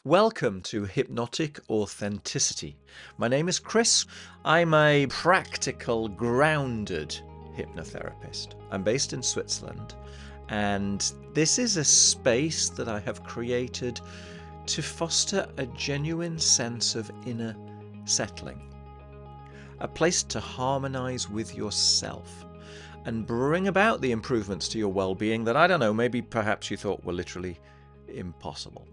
Welcome to Hypnotic Authenticity. My name is Chris. I'm a practical, grounded hypnotherapist. I'm based in Switzerland, and this is a space that I have created to foster a genuine sense of inner settling, a place to harmonize with yourself and bring about the improvements to your well-being that, I don't know, maybe perhaps you thought were literally impossible.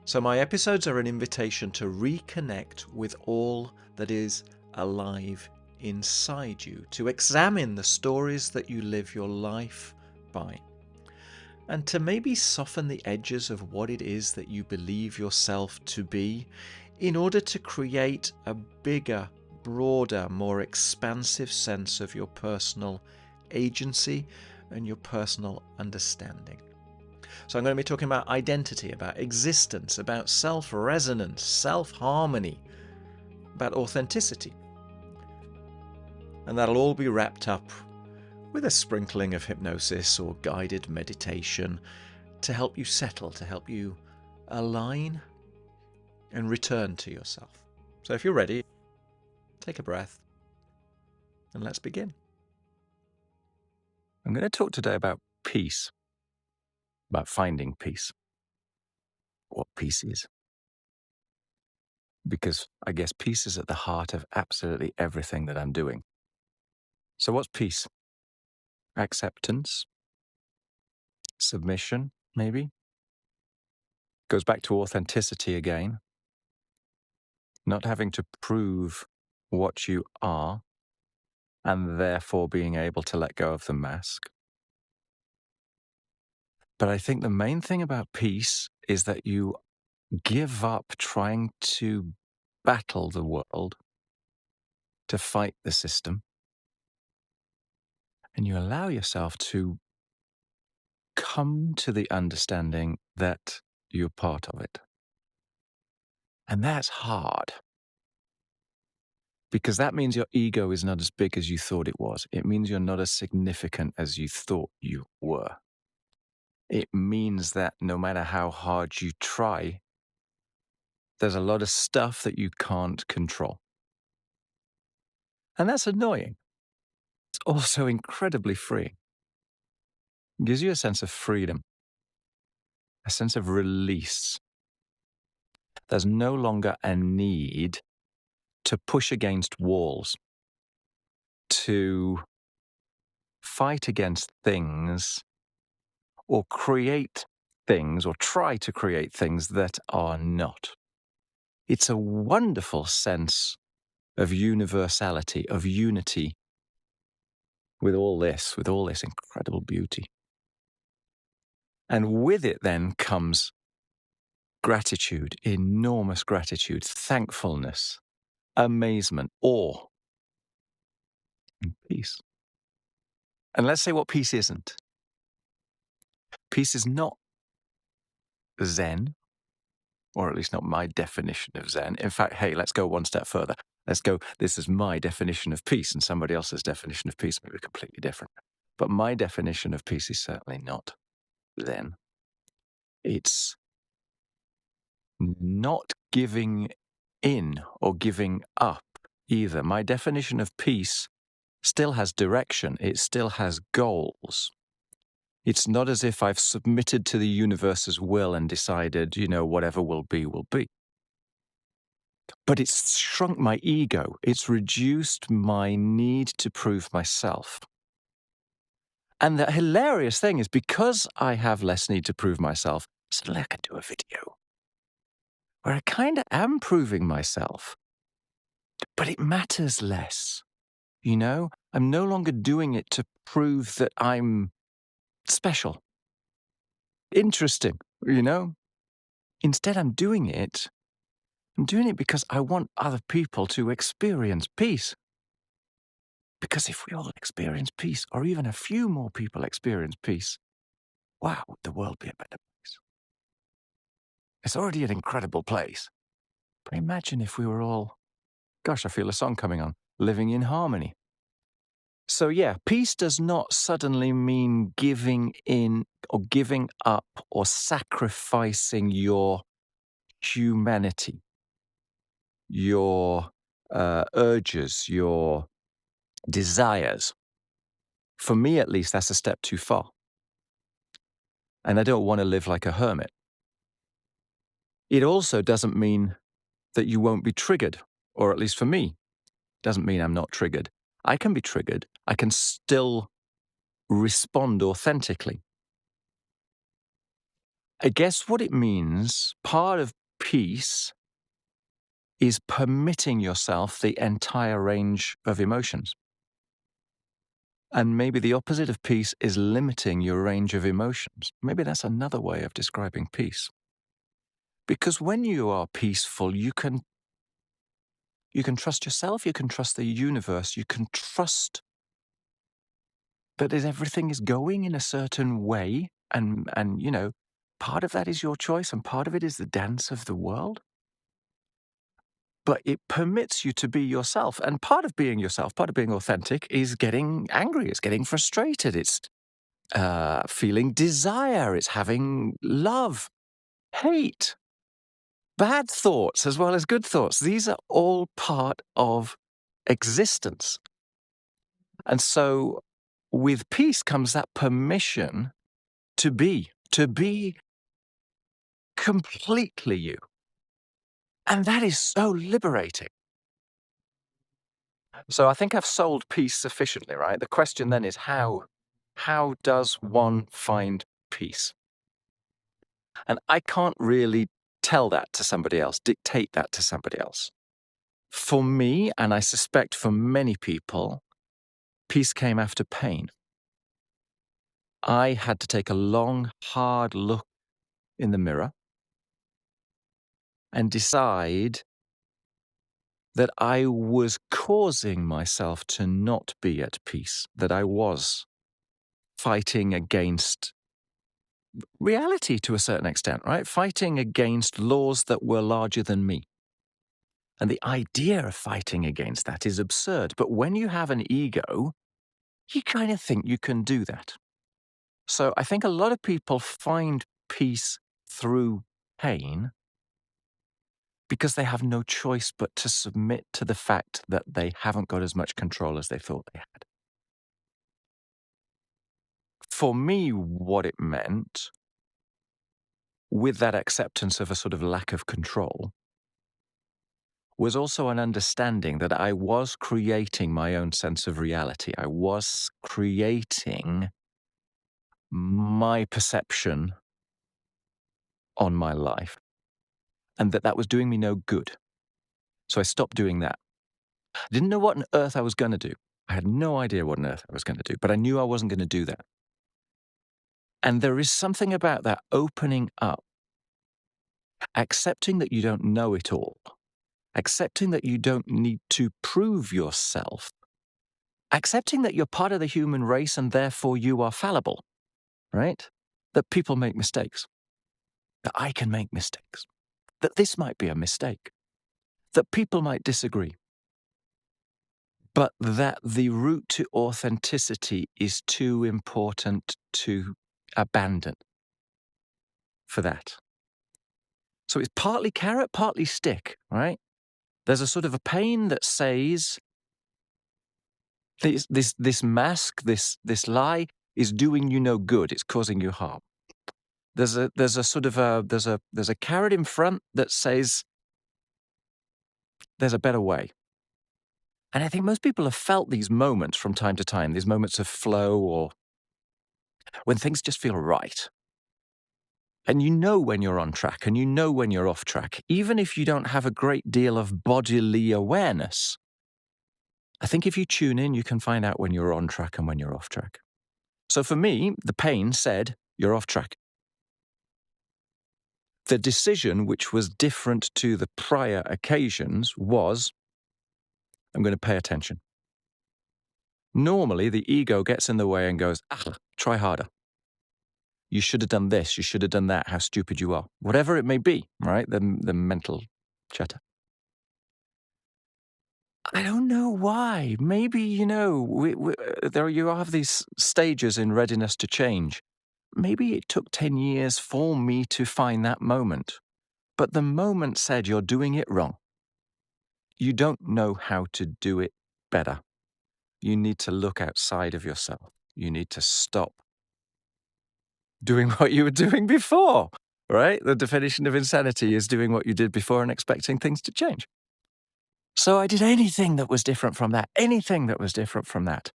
So my episodes are an invitation to reconnect with all that is alive inside you, to examine the stories that you live your life by, and to maybe soften the edges of what it is that you believe yourself to be in order to create a bigger, broader, more expansive sense of your personal agency and your personal understanding. So I'm going to be talking about identity, about existence, about self-resonance, self-harmony, about authenticity. And that'll all be wrapped up with a sprinkling of hypnosis or guided meditation to help you settle, to help you align and return to yourself. So if you're ready, take a breath and let's begin. I'm going to talk today about peace, about finding peace, what peace is. Because I guess peace is at the heart of absolutely everything that I'm doing. So what's peace? Acceptance? Submission, maybe? Goes back to authenticity again. Not having to prove what you are, and therefore being able to let go of the mask. But I think the main thing about peace is that you give up trying to battle the world, to fight the system, and you allow yourself to come to the understanding that you're part of it. And that's hard, because that means your ego is not as big as you thought it was. It means you're not as significant as you thought you were. It means that no matter how hard you try, there's a lot of stuff that you can't control. And that's annoying. It's also incredibly freeing. It gives you a sense of freedom, a sense of release. There's no longer a need to push against walls, to fight against things, or create things, or try to create things that are not. It's a wonderful sense of universality, of unity with all this incredible beauty. And with it then comes gratitude, enormous gratitude, thankfulness, amazement, awe, and peace. And let's say what peace isn't. Peace is not Zen, or at least not my definition of Zen. In fact, hey, let's go one step further. Let's go, this is my definition of peace, and somebody else's definition of peace may be completely different. But my definition of peace is certainly not Zen. It's not giving in or giving up either. My definition of peace still has direction. It still has goals. It's not as if I've submitted to the universe's will and decided, whatever will be, will be. But it's shrunk my ego. It's reduced my need to prove myself. And the hilarious thing is, because I have less need to prove myself, suddenly I can do a video where I kind of am proving myself, but it matters less. I'm no longer doing it to prove that I'm special, interesting, Instead, I'm doing it because I want other people to experience peace. Because if we all experience peace, or even a few more people experience peace, wow, would the world be a better place? It's already an incredible place. But imagine if we were all, gosh, I feel a song coming on, living in harmony. So yeah, peace does not suddenly mean giving in or giving up or sacrificing your humanity, your urges, your desires. For me, at least, that's a step too far. And I don't want to live like a hermit. It also doesn't mean that you won't be triggered, or at least for me, doesn't mean I'm not triggered. I can be triggered. I can still respond authentically. I guess what it means, part of peace is permitting yourself the entire range of emotions. And maybe the opposite of peace is limiting your range of emotions. Maybe that's another way of describing peace. Because when you are peaceful, you can trust yourself, you can trust the universe, you can trust that everything is going in a certain way. And part of that is your choice and part of it is the dance of the world. But it permits you to be yourself. And part of being yourself, part of being authentic is getting angry, it's getting frustrated, it's feeling desire, it's having love, hate, bad thoughts as well as good thoughts. These are all part of existence. And so with peace comes that permission to be completely you. And that is so liberating. So I think I've sold peace sufficiently, right? The question then is how does one find peace? And I can't really tell that to somebody else, dictate that to somebody else. For me, and I suspect for many people, peace came after pain. I had to take a long, hard look in the mirror and decide that I was causing myself to not be at peace, that I was fighting against reality to a certain extent, right? Fighting against laws that were larger than me. And the idea of fighting against that is absurd. But when you have an ego, you kind of think you can do that. So I think a lot of people find peace through pain because they have no choice but to submit to the fact that they haven't got as much control as they thought they had. For me, what it meant, with that acceptance of a sort of lack of control, was also an understanding that I was creating my own sense of reality. I was creating my perception on my life, and that was doing me no good. So I stopped doing that. I didn't know what on earth I was going to do. I had no idea what on earth I was going to do, but I knew I wasn't going to do that. And there is something about that opening up, accepting that you don't know it all, accepting that you don't need to prove yourself, accepting that you're part of the human race and therefore you are fallible, right? That people make mistakes, that I can make mistakes, that this might be a mistake, that people might disagree, but that the route to authenticity is too important to abandon for that. So it's partly carrot, partly stick, right? There's a sort of a pain that says this mask, this lie is doing you no good. It's causing you harm. There's a sort of there's a carrot in front that says there's a better way. And I think most people have felt these moments from time to time, these moments of flow or when things just feel right. And you know when you're on track and you know when you're off track, even if you don't have a great deal of bodily awareness. I think if you tune in, you can find out when you're on track and when you're off track. So for me, the pain said, you're off track. The decision, which was different to the prior occasions, was, I'm going to pay attention. Normally, the ego gets in the way and goes, try harder. You should have done this. You should have done that. How stupid you are. Whatever it may be, right? The mental chatter. I don't know why. Maybe, there you have these stages in readiness to change. Maybe it took 10 years for me to find that moment But the moment said you're doing it wrong. You don't know how to do it better. You need to look outside of yourself. You need to stop doing what you were doing before, right? The definition of insanity is doing what you did before and expecting things to change. So I did anything that was different from that, anything that was different from that.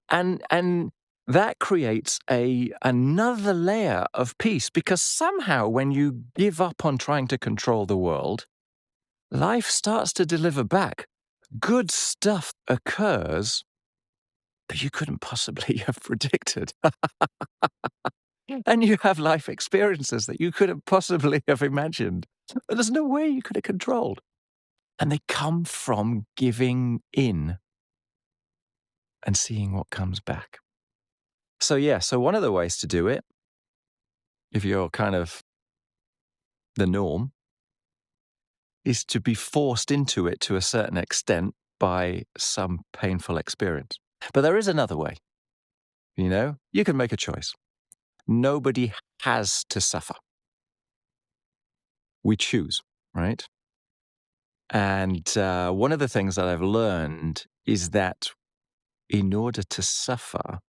And that creates another layer of peace, because somehow when you give up on trying to control the world, life starts to deliver back. Good stuff occurs that you couldn't possibly have predicted. And you have life experiences that you couldn't possibly have imagined. But there's no way you could have controlled. And they come from giving in and seeing what comes back. So one of the ways to do it, if you're kind of the norm, is to be forced into it to a certain extent by some painful experience. But there is another way. You can make a choice. Nobody has to suffer. We choose, right? And one of the things that I've learned is that in order to suffer,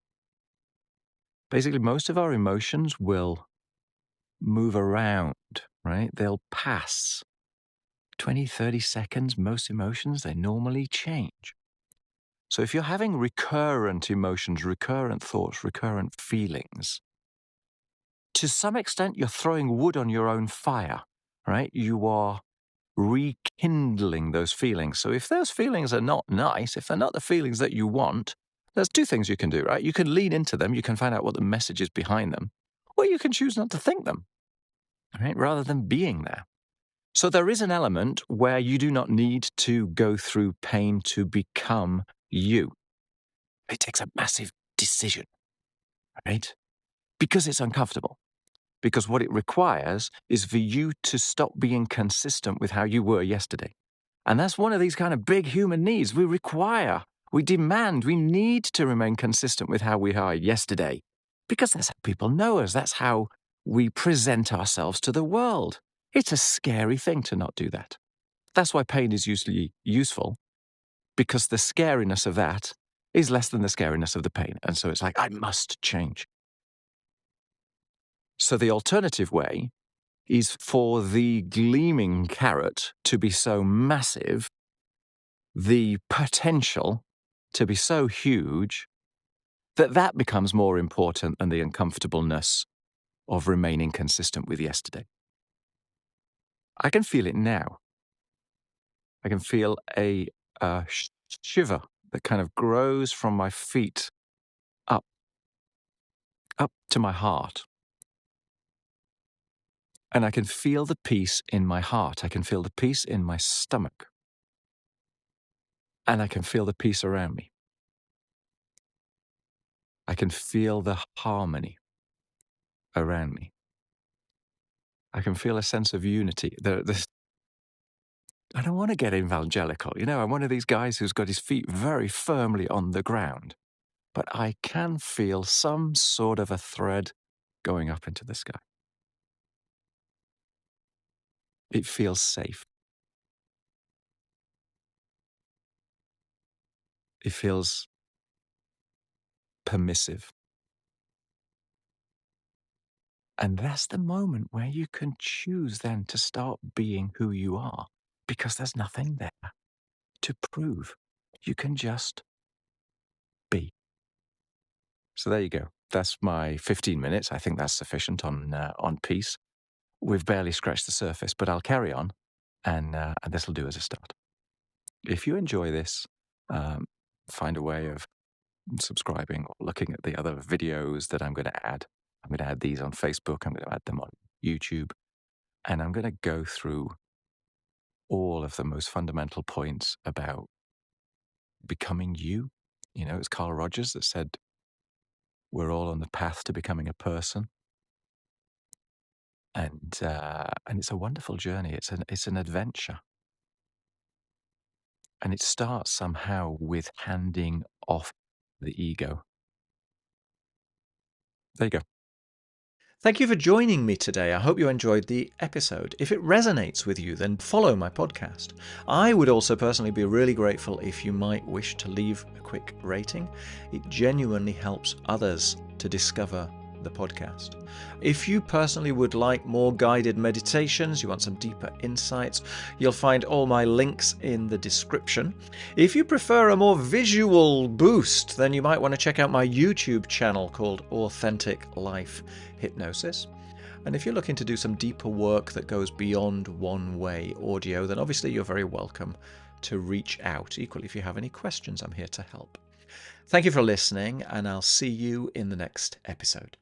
basically most of our emotions will move around, right? They'll pass. 20, 30 seconds, most emotions, they normally change. So if you're having recurrent emotions, recurrent thoughts, recurrent feelings, to some extent, you're throwing wood on your own fire, right? You are rekindling those feelings. So if those feelings are not nice, if they're not the feelings that you want, there's two things you can do, right? You can lean into them, you can find out what the message is behind them, or you can choose not to think them, right? Rather than being there. So there is an element where you do not need to go through pain to become you. It takes a massive decision, right? Because it's uncomfortable. Because what it requires is for you to stop being consistent with how you were yesterday. And that's one of these kind of big human needs. We demand, we need to remain consistent with how we are yesterday. Because that's how people know us. That's how we present ourselves to the world. It's a scary thing to not do that. That's why pain is usually useful, because the scariness of that is less than the scariness of the pain. And so it's like, I must change. So the alternative way is for the gleaming carrot to be so massive, the potential to be so huge, that becomes more important than the uncomfortableness of remaining consistent with yesterday. I can feel it now. I can feel a shiver that kind of grows from my feet up to my heart. And I can feel the peace in my heart. I can feel the peace in my stomach. And I can feel the peace around me. I can feel the harmony around me. I can feel a sense of unity. I don't want to get evangelical. I'm one of these guys who's got his feet very firmly on the ground. But I can feel some sort of a thread going up into the sky. It feels safe. It feels permissive. And that's the moment where you can choose then to start being who you are, because there's nothing there to prove. You can just be. So there you go. That's my 15 minutes. I think that's sufficient on peace. We've barely scratched the surface, but I'll carry on, and this will do as a start. If you enjoy this, find a way of subscribing or looking at the other videos that I'm going to add. I'm going to add these on Facebook. I'm going to add them on YouTube. And I'm going to go through all of the most fundamental points about becoming you. It's Carl Rogers that said, we're all on the path to becoming a person. And it's a wonderful journey. It's an adventure. And it starts somehow with handing off the ego. There you go. Thank you for joining me today. I hope you enjoyed the episode. If it resonates with you, then follow my podcast. I would also personally be really grateful if you might wish to leave a quick rating. It genuinely helps others to discover the podcast. If you personally would like more guided meditations, you want some deeper insights, you'll find all my links in the description. If you prefer a more visual boost, then you might want to check out my YouTube channel called Authentic Life Hypnosis. And if you're looking to do some deeper work that goes beyond one-way audio, then obviously you're very welcome to reach out. Equally, if you have any questions, I'm here to help. Thank you for listening, and I'll see you in the next episode.